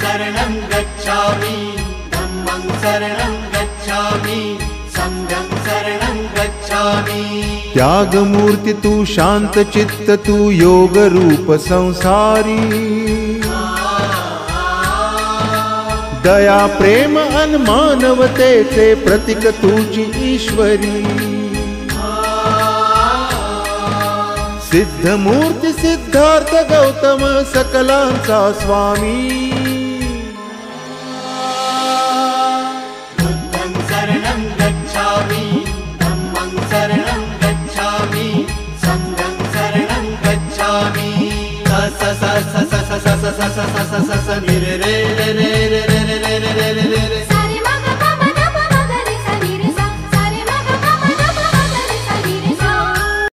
शरणं गच्छामि, धम्मं शरणं गच्छामि, संघं शरणं गच्छामि। त्याग मूर्ति तू शांत चित्त तू योग रूप संसारी, दया प्रेम अन मानवतेचे प्रतीक तुझी ईश्वरी। सिद्ध मूर्ति सिद्धार्थ गौतम सकलांचा स्वामी, बुद्धं शरणं गच्छामि, धम्मं शरणं गच्छामि, संघं शरणं गच्छामि। स स स स स स स स स स स स स